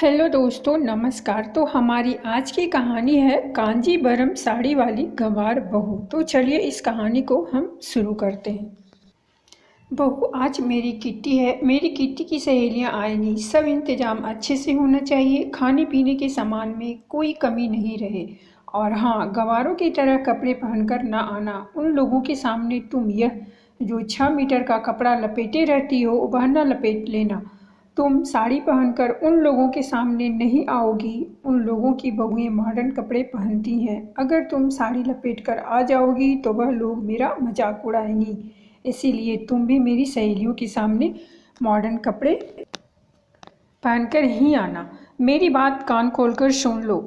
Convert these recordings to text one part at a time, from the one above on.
Hello दोस्तों, नमस्कार। तो हमारी आज की कहानी है कांजीवरम साड़ी वाली गंवार बहू। तो चलिए इस कहानी को हम शुरू करते हैं। बहू, आज मेरी किट्टी है। मेरी किट्टी की सहेलियां आएंगी। सब इंतजाम अच्छे से होना चाहिए। खाने पीने के सामान में कोई कमी नहीं रहे। और हाँ, गंवारों की तरह कपड़े पहनकर ना आना। उन लोगों के सामने तुम यह जो 6 मीटर का कपड़ा लपेटे रहती हो वह न लपेट लेना। तुम साड़ी पहनकर उन लोगों के सामने नहीं आओगी। उन लोगों की बहुएं मॉडर्न कपड़े पहनती हैं। अगर तुम साड़ी लपेटकर आ जाओगी तो वह लोग मेरा मजाक उड़ाएंगी। इसीलिए तुम भी मेरी सहेलियों के सामने मॉडर्न कपड़े पहनकर ही आना। मेरी बात कान खोलकर सुन लो।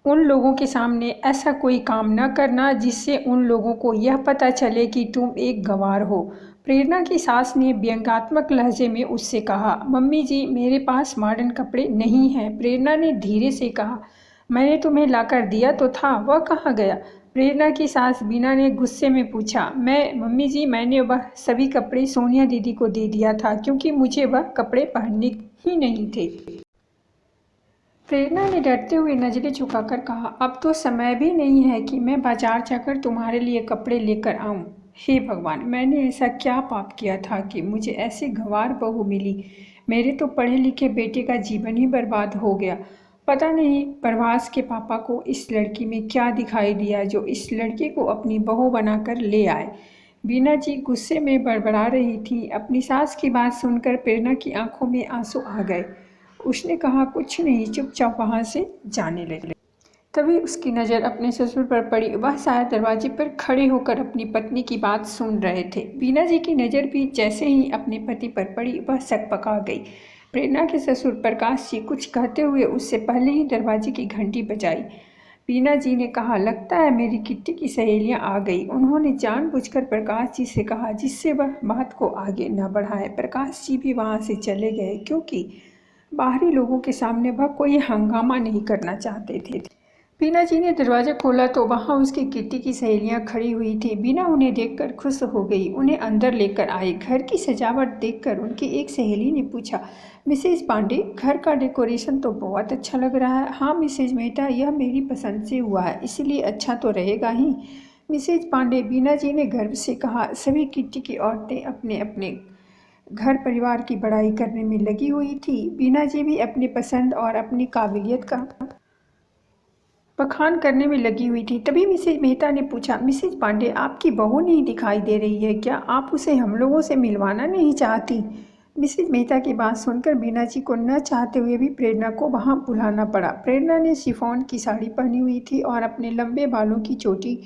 उन लोगों के सामने ऐसा कोई काम न करना जिससे उन लोगों को यह पता चले कि तुम एक गंवार हो। प्रेरणा की सास ने व्यंग्यात्मक लहजे में उससे कहा। मम्मी जी, मेरे पास मॉडर्न कपड़े नहीं हैं। प्रेरणा ने धीरे से कहा। मैंने तुम्हें लाकर दिया तो था, वह कहाँ गया? प्रेरणा की सास बीना ने गुस्से में पूछा। मम्मी जी, मैंने वह सभी कपड़े सोनिया दीदी को दे दिया था क्योंकि मुझे वह कपड़े पहनने ही नहीं थे। प्रेरणा ने डरते हुए नजरें झुकाकर कहा। अब तो समय भी नहीं है कि मैं बाजार जाकर तुम्हारे लिए कपड़े लेकर आऊं। हे भगवान, मैंने ऐसा क्या पाप किया था कि मुझे ऐसी गंवार बहू मिली। मेरे तो पढ़े लिखे बेटे का जीवन ही बर्बाद हो गया। पता नहीं प्रभास के पापा को इस लड़की में क्या दिखाई दिया जो इस लड़की को अपनी बहू बनाकर ले आए। बीना जी गुस्से में बड़बड़ा रही थी। अपनी सास की बात सुनकर प्रेरणा की आंखों में आंसू आ गए। उसने कहा, कुछ नहीं, चुपचाप वहाँ से जाने लगे। तभी उसकी नज़र अपने ससुर पर पड़ी। वह शायद दरवाजे पर खड़े होकर अपनी पत्नी की बात सुन रहे थे। बीना जी की नज़र भी जैसे ही अपने पति पर पड़ी वह सकपका गई। प्रेरणा के ससुर प्रकाश जी कुछ कहते हुए उससे पहले ही दरवाजे की घंटी बजाई। बीना जी ने कहा, लगता है मेरी किट्टी की सहेलियां आ गई। उन्होंने जानबूझकर प्रकाश जी से कहा जिससे वह बात को आगे न बढ़ाए। प्रकाश जी भी वहाँ से चले गए क्योंकि बाहरी लोगों के सामने वह कोई हंगामा नहीं करना चाहते थे। बीना जी ने दरवाज़ा खोला तो वहाँ उसकी किट्टी की सहेलियां खड़ी हुई थी। बीना उन्हें देखकर खुश हो गई, उन्हें अंदर लेकर आई। घर की सजावट देखकर उनकी एक सहेली ने पूछा, मिसेज पांडे, घर का डेकोरेशन तो बहुत अच्छा लग रहा है। हाँ मिसेज मेहता, यह मेरी पसंद से हुआ है, इसलिए अच्छा तो रहेगा ही। मिसेज पांडे, बीना जी ने गर्व से कहा। सभी किट्टी की औरतें अपने अपने घर परिवार की बड़ाई करने में लगी हुई थी। बीना जी भी अपनी पसंद और अपनी काबिलियत का बखान करने में लगी हुई थी। तभी मिसेज मेहता ने पूछा, मिसेज पांडे, आपकी बहू नहीं दिखाई दे रही है क्या? आप उसे हम लोगों से मिलवाना नहीं चाहती? मिसेज मेहता की बात सुनकर बीना जी को न चाहते हुए भी प्रेरणा को वहां बुलाना पड़ा। प्रेरणा ने शिफॉन की साड़ी पहनी हुई थी और अपने लंबे बालों की चोटी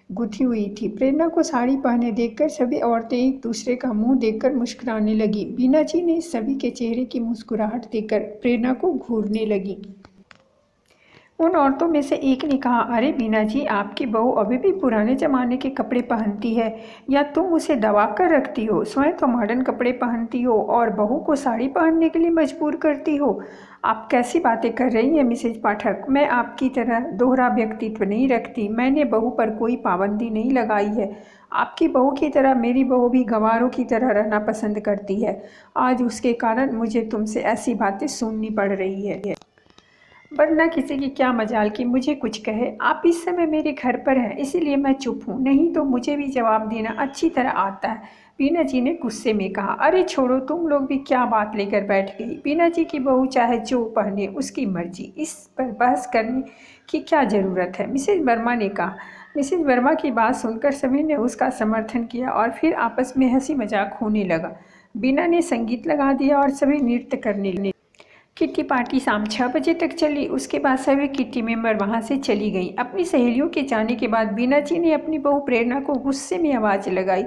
गुथी हुई थी। प्रेरणा को साड़ी पहने देखकर सभी औरतें एक दूसरे का मुंह देखकर मुस्कुराने लगी। बीना जी ने सभी के चेहरे की मुस्कुराहट देखकर प्रेरणा को घूरने लगी। उन औरतों में से एक ने कहा, अरे बीना जी, आपकी बहू अभी भी पुराने ज़माने के कपड़े पहनती है या तुम उसे दबा कर रखती हो? स्वयं तो मॉडर्न कपड़े पहनती हो और बहू को साड़ी पहनने के लिए मजबूर करती हो। आप कैसी बातें कर रही हैं मिसेज पाठक? मैं आपकी तरह दोहरा व्यक्तित्व नहीं रखती। मैंने बहू पर कोई पाबंदी नहीं लगाई है। आपकी बहू की तरह मेरी बहू भी गंवारों की तरह रहना पसंद करती है। आज उसके कारण मुझे तुमसे ऐसी बातें सुननी पड़ रही है। वरना किसी की क्या मजाल कि मुझे कुछ कहे। आप इस समय मेरे घर पर हैं, इसीलिए मैं चुप हूँ, नहीं तो मुझे भी जवाब देना अच्छी तरह आता है। बीना जी ने गुस्से में कहा। अरे छोड़ो, तुम लोग भी क्या बात लेकर बैठ गई? बीना जी की बहू चाहे जो पहने उसकी मर्जी, इस पर बहस करने की क्या ज़रूरत है? मिसेज वर्मा ने कहा। मिसेज वर्मा की बात सुनकर सभी ने उसका समर्थन किया और फिर आपस में हंसी मजाक होने लगा। बीना ने संगीत लगा दिया और सभी नृत्य करने लगे। किट्टी पार्टी शाम 6 बजे तक चली। उसके बाद सभी किट्टी मेंबर वहां से चली गई। अपनी सहेलियों के जाने के बाद बीना जी ने अपनी बहू प्रेरणा को गुस्से में आवाज़ लगाई,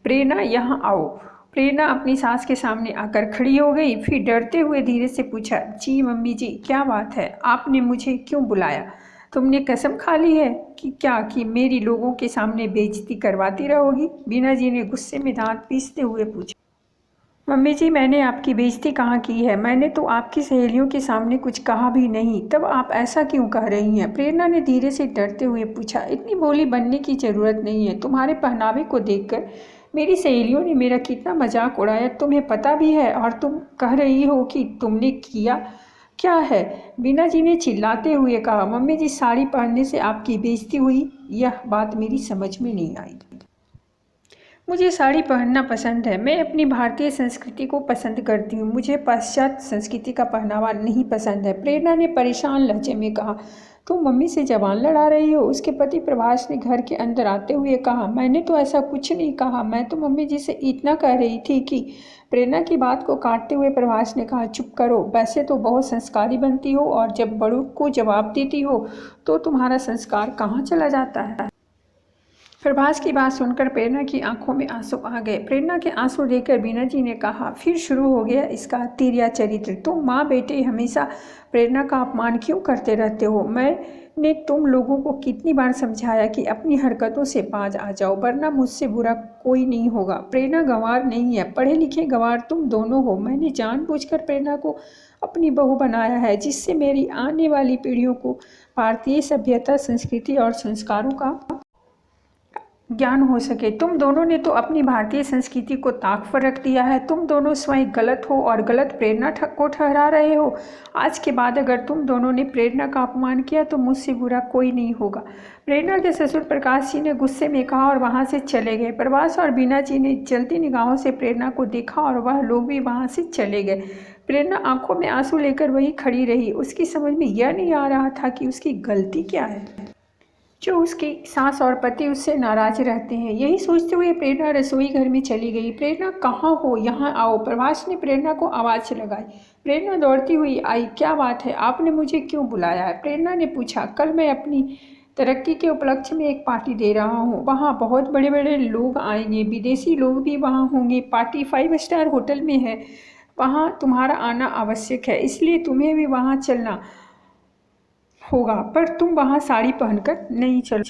प्रेरणा यहाँ आओ। प्रेरणा अपनी सास के सामने आकर खड़ी हो गई, फिर डरते हुए धीरे से पूछा, जी मम्मी जी, क्या बात है? आपने मुझे क्यों बुलाया? तुमने कसम खा ली है कि मेरी लोगों के सामने बेइज्जती करवाती रहोगी? बीना जी ने गुस्से में दांत पीसते हुए पूछा। मम्मी जी, मैंने आपकी बेइज्जती कहाँ की है? मैंने तो आपकी सहेलियों के सामने कुछ कहा भी नहीं, तब आप ऐसा क्यों कह रही हैं? प्रेरणा ने धीरे से डरते हुए पूछा। इतनी भोली बनने की ज़रूरत नहीं है। तुम्हारे पहनावे को देखकर मेरी सहेलियों ने मेरा कितना मजाक उड़ाया तुम्हें पता भी है, और तुम कह रही हो कि तुमने किया क्या है? बीना जी ने चिल्लाते हुए कहा। मम्मी जी, साड़ी पहनने से आपकी बेइज्जती हुई? यह बात मेरी समझ में नहीं आई। मुझे साड़ी पहनना पसंद है। मैं अपनी भारतीय संस्कृति को पसंद करती हूँ। मुझे पाश्चात्य संस्कृति का पहनावा नहीं पसंद है, प्रेरणा ने परेशान लहजे में कहा। तुम मम्मी से जबान लड़ा रही हो? उसके पति प्रभास ने घर के अंदर आते हुए कहा। मैंने तो ऐसा कुछ नहीं कहा, मैं तो मम्मी जी से इतना कह रही थी कि। प्रेरणा की बात को काटते हुए प्रभास ने कहा। चुप करो, वैसे तो बहुत संस्कारी बनती हो और जब बड़ों को जवाब देती हो तो तुम्हारा संस्कार कहाँ चला जाता है। प्रभास की बात सुनकर प्रेरणा की आंखों में आंसू आ गए। प्रेरणा के आंसू देखकर बीना जी ने कहा। फिर शुरू हो गया इसका तिर्या चरित्र। तुम माँ बेटे हमेशा प्रेरणा का अपमान क्यों करते रहते हो? मैंने तुम लोगों को कितनी बार समझाया कि अपनी हरकतों से बाज आ जाओ, वरना मुझसे बुरा कोई नहीं होगा। प्रेरणा गंवार नहीं है, पढ़े लिखे गंवार तुम दोनों हो। मैंने जानबूझकर प्रेरणा को अपनी बहू बनाया है, जिससे मेरी आने वाली पीढ़ियों को भारतीय सभ्यता, संस्कृति और संस्कारों का ज्ञान हो सके। तुम दोनों ने तो अपनी भारतीय संस्कृति को ताक पर रख दिया है। तुम दोनों स्वयं गलत हो और गलत प्रेरणा को ठहरा रहे हो। आज के बाद अगर तुम दोनों ने प्रेरणा का अपमान किया तो मुझसे बुरा कोई नहीं होगा। प्रेरणा के ससुर प्रकाश जी ने गुस्से में कहा और वहां से चले गए। प्रभास और बीना जी ने जलती निगाहों से प्रेरणा को देखा और वह लोग भी वहां से चले गए। प्रेरणा आंखों में आंसू लेकर वहीं खड़ी रही। उसकी समझ में यह नहीं आ रहा था कि उसकी गलती क्या है जो उसकी सास और पति उससे नाराज रहते हैं। यही सोचते हुए प्रेरणा रसोई घर में चली गई। प्रेरणा, कहाँ हो? यहाँ आओ। प्रभास ने प्रेरणा को आवाज़ लगाई। प्रेरणा दौड़ती हुई आई। क्या बात है? आपने मुझे क्यों बुलाया है? प्रेरणा ने पूछा। कल मैं अपनी तरक्की के उपलक्ष्य में एक पार्टी दे रहा हूँ। वहाँ बहुत बड़े बड़े लोग आएंगे, विदेशी लोग भी वहाँ होंगे। पार्टी 5 स्टार होटल में है। वहाँ तुम्हारा आना आवश्यक है, इसलिए तुम्हें भी वहाँ चलना होगा, पर तुम वहाँ साड़ी पहनकर नहीं चल।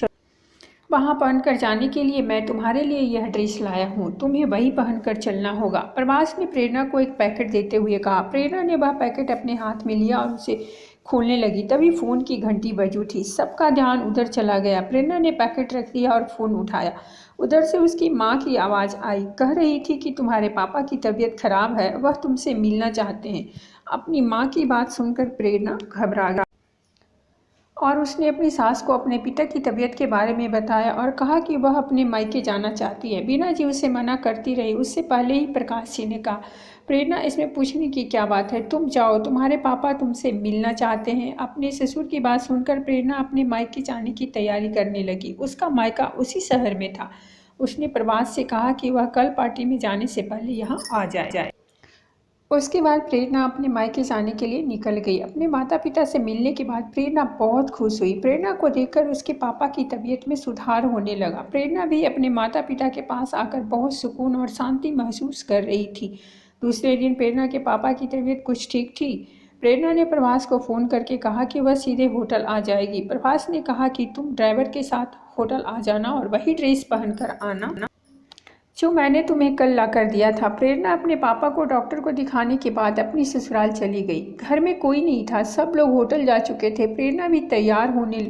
वहाँ पहनकर जाने के लिए मैं तुम्हारे लिए यह ड्रेस लाया हूँ, तुम्हें वही पहनकर चलना होगा। प्रभास ने प्रेरणा को एक पैकेट देते हुए कहा। प्रेरणा ने वह पैकेट अपने हाथ में लिया और उसे खोलने लगी। तभी फ़ोन की घंटी बज उठी। सबका ध्यान उधर चला गया। प्रेरणा ने पैकेट रख दिया और फ़ोन उठाया। उधर से उसकी माँ की आवाज़ आई। कह रही थी कि तुम्हारे पापा की तबीयत खराब है, वह तुमसे मिलना चाहते हैं। अपनी माँ की बात सुनकर प्रेरणा घबरा गई और उसने अपनी सास को अपने पिता की तबीयत के बारे में बताया और कहा कि वह अपने मायके जाना चाहती है। बीना जी उसे मना करती रही। उससे पहले ही प्रकाश जी ने कहा। प्रेरणा, इसमें पूछने की क्या बात है? तुम जाओ, तुम्हारे पापा तुमसे मिलना चाहते हैं। अपने ससुर की बात सुनकर प्रेरणा अपने मायके जाने की तैयारी करने लगी। उसका मायका उसी शहर में था। उसने प्रभास से कहा कि वह कल पार्टी में जाने से पहले यहाँ आ जाए। उसके बाद प्रेरणा अपने मायके जाने के लिए निकल गई। अपने माता पिता से मिलने के बाद प्रेरणा बहुत खुश हुई। प्रेरणा को देखकर उसके पापा की तबीयत में सुधार होने लगा। प्रेरणा भी अपने माता पिता के पास आकर बहुत सुकून और शांति महसूस कर रही थी। दूसरे दिन प्रेरणा के पापा की तबीयत कुछ ठीक थी। प्रेरणा ने प्रभास को फ़ोन करके कहा कि वह सीधे होटल आ जाएगी। प्रभास ने कहा कि तुम ड्राइवर के साथ होटल आ जाना और वही ड्रेस पहनकर आना जो मैंने तुम्हें कल ला कर दिया था। प्रेरणा अपने पापा को डॉक्टर को दिखाने के बाद अपनी ससुराल चली गई। घर में कोई नहीं था, सब लोग होटल जा चुके थे। प्रेरणा भी तैयार होने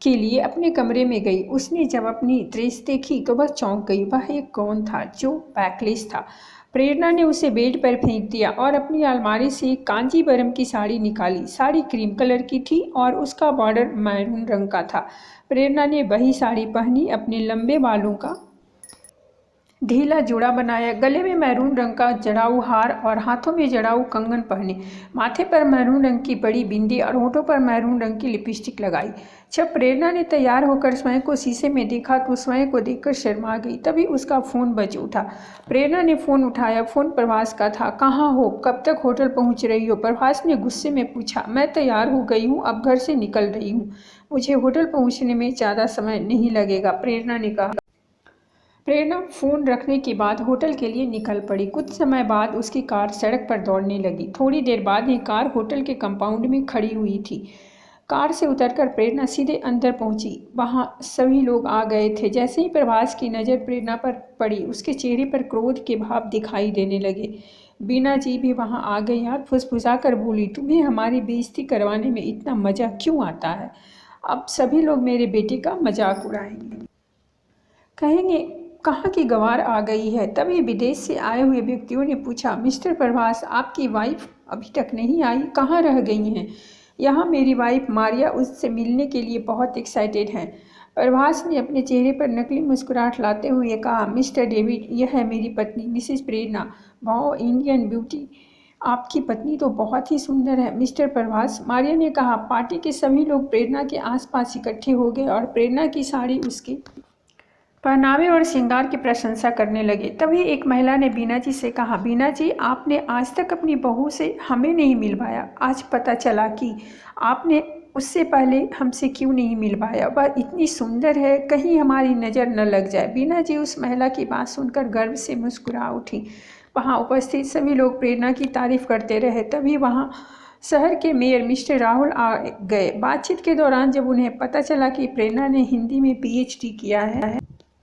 के लिए अपने कमरे में गई। उसने जब अपनी ड्रेस देखी तो वह चौंक गई। वह एक गाउन था जो बैकलेस था। प्रेरणा ने उसे बेड पर फेंक दिया और अपनी अलमारी से एक कांजीवरम की साड़ी निकाली। साड़ी क्रीम कलर की थी और उसका बॉर्डर मैरून रंग का था। प्रेरणा ने वही साड़ी पहनी, अपने लंबे बालों का ढीला जोड़ा बनाया, गले में मैरून रंग का जड़ाऊ हार और हाथों में जड़ाऊ कंगन पहने, माथे पर मैरून रंग की बड़ी बिंदी और होठों पर मैरून रंग की लिपस्टिक लगाई। जब प्रेरणा ने तैयार होकर स्वयं को शीशे में देखा तो स्वयं को देखकर शर्मा गई। तभी उसका फ़ोन बज उठा। प्रेरणा ने फ़ोन उठाया। फ़ोन प्रभास का था। कहाँ हो? कब तक होटल पहुँच रही हो? प्रभास ने गुस्से में पूछा। मैं तैयार हो गई हूँ, अब घर से निकल रही हूँ। मुझे होटल पहुँचने में ज़्यादा समय नहीं लगेगा, प्रेरणा ने कहा। प्रेरणा फ़ोन रखने के बाद होटल के लिए निकल पड़ी। कुछ समय बाद उसकी कार सड़क पर दौड़ने लगी। थोड़ी देर बाद ही कार होटल के कंपाउंड में खड़ी हुई थी। कार से उतरकर प्रेरणा सीधे अंदर पहुंची। वहां सभी लोग आ गए थे। जैसे ही प्रभास की नज़र प्रेरणा पर पड़ी, उसके चेहरे पर क्रोध के भाव दिखाई देने लगे। बीना जी भी वहां आ गई और फुसफुसा कर बोली, तुम्हें हमारी बेइज्जती करवाने में इतना मज़ा क्यों आता है? अब सभी लोग मेरे बेटे का मजाक उड़ाएंगे, कहेंगे कहाँ की गंवार आ गई है। तभी विदेश से आए हुए व्यक्तियों ने पूछा, मिस्टर प्रभास, आपकी वाइफ अभी तक नहीं आई, कहाँ रह गई हैं? यहाँ मेरी वाइफ मारिया उससे मिलने के लिए बहुत एक्साइटेड हैं। प्रभास ने अपने चेहरे पर नकली मुस्कुराहट लाते हुए कहा, मिस्टर डेविड, यह है मेरी पत्नी मिसेज प्रेरणा। वाओ, इंडियन ब्यूटी, आपकी पत्नी तो बहुत ही सुंदर है मिस्टर प्रभास, मारिया ने कहा। पार्टी के सभी लोग प्रेरणा के आसपास इकट्ठे हो गए और प्रेरणा की साड़ी, उसके पहनावे और श्रृंगार की प्रशंसा करने लगे। तभी एक महिला ने बीना जी से कहा, बीना जी, आपने आज तक अपनी बहू से हमें नहीं मिलवाया। आज पता चला कि आपने उससे पहले हमसे क्यों नहीं मिलवाया। वह इतनी सुंदर है, कहीं हमारी नज़र न लग जाए। बीना जी उस महिला की बात सुनकर गर्व से मुस्कुरा उठी। वहाँ उपस्थित सभी लोग प्रेरणा की तारीफ करते रहे। तभी वहाँ शहर के मेयर मिस्टर राहुल आ गए। बातचीत के दौरान जब उन्हें पता चला कि प्रेरणा ने हिंदी में PhD किया है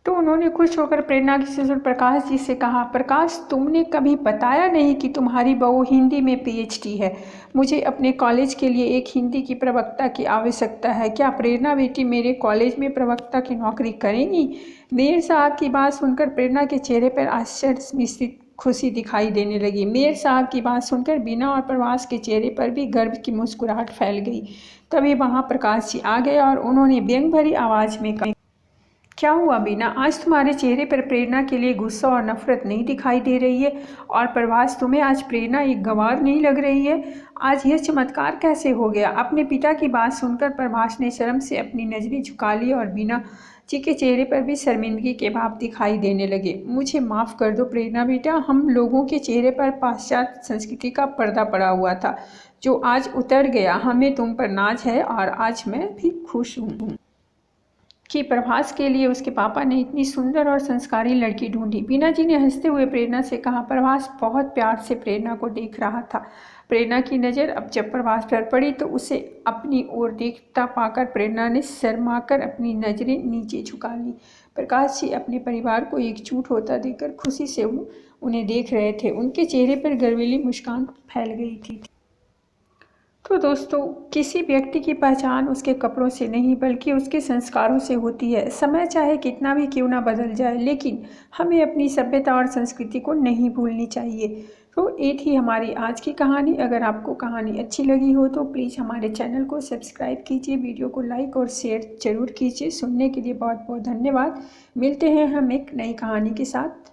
तो उन्होंने खुश होकर प्रेरणा के ससुर प्रकाश जी से कहा, प्रकाश, तुमने कभी बताया नहीं कि तुम्हारी बहू हिंदी में PhD है। मुझे अपने कॉलेज के लिए एक हिंदी की प्रवक्ता की आवश्यकता है। क्या प्रेरणा बेटी मेरे कॉलेज में प्रवक्ता की नौकरी करेंगी? मेयर साहब की बात सुनकर प्रेरणा के चेहरे पर आश्चर्य मिश्रित खुशी दिखाई देने लगी। मेयर साहब की बात सुनकर बीना और प्रवास के चेहरे पर भी गर्व की मुस्कुराहट फैल गई। तभी वहाँ प्रकाश जी आ गए और उन्होंने व्यंग भरी आवाज़ में कहा, क्या हुआ बीना, आज तुम्हारे चेहरे पर प्रेरणा के लिए गुस्सा और नफरत नहीं दिखाई दे रही है? और प्रभास, तुम्हें आज प्रेरणा एक गंवार नहीं लग रही है? आज यह चमत्कार कैसे हो गया? अपने पिता की बात सुनकर प्रभास ने शर्म से अपनी नजरें झुका ली और बीना जी के चेहरे पर भी शर्मिंदगी के भाव दिखाई देने लगे। मुझे माफ़ कर दो प्रेरणा बेटा, हम लोगों के चेहरे पर पाश्चात्य संस्कृति का पर्दा पड़ा हुआ था जो आज उतर गया। हमें तुम पर नाज है और आज मैं भी खुश हूँ कि प्रभास के लिए उसके पापा ने इतनी सुंदर और संस्कारी लड़की ढूंढी। बीना जी ने हंसते हुए प्रेरणा से कहा, प्रभास बहुत प्यार से प्रेरणा को देख रहा था। प्रेरणा की नज़र अब जब प्रभास पर पड़ी तो उसे अपनी ओर देखता पाकर प्रेरणा ने शर्माकर अपनी नज़रें नीचे झुका ली। प्रकाश जी अपने परिवार को एकजुट होता देखकर खुशी से उन्हें देख रहे थे। उनके चेहरे पर गर्वीली मुस्कान फैल गई थी। तो दोस्तों, किसी व्यक्ति की पहचान उसके कपड़ों से नहीं बल्कि उसके संस्कारों से होती है। समय चाहे कितना भी क्यों ना बदल जाए, लेकिन हमें अपनी सभ्यता और संस्कृति को नहीं भूलनी चाहिए। तो ये थी हमारी आज की कहानी। अगर आपको कहानी अच्छी लगी हो तो प्लीज़ हमारे चैनल को सब्सक्राइब कीजिए, वीडियो को लाइक और शेयर जरूर कीजिए। सुनने के लिए बहुत बहुत धन्यवाद। मिलते हैं हम एक नई कहानी के साथ।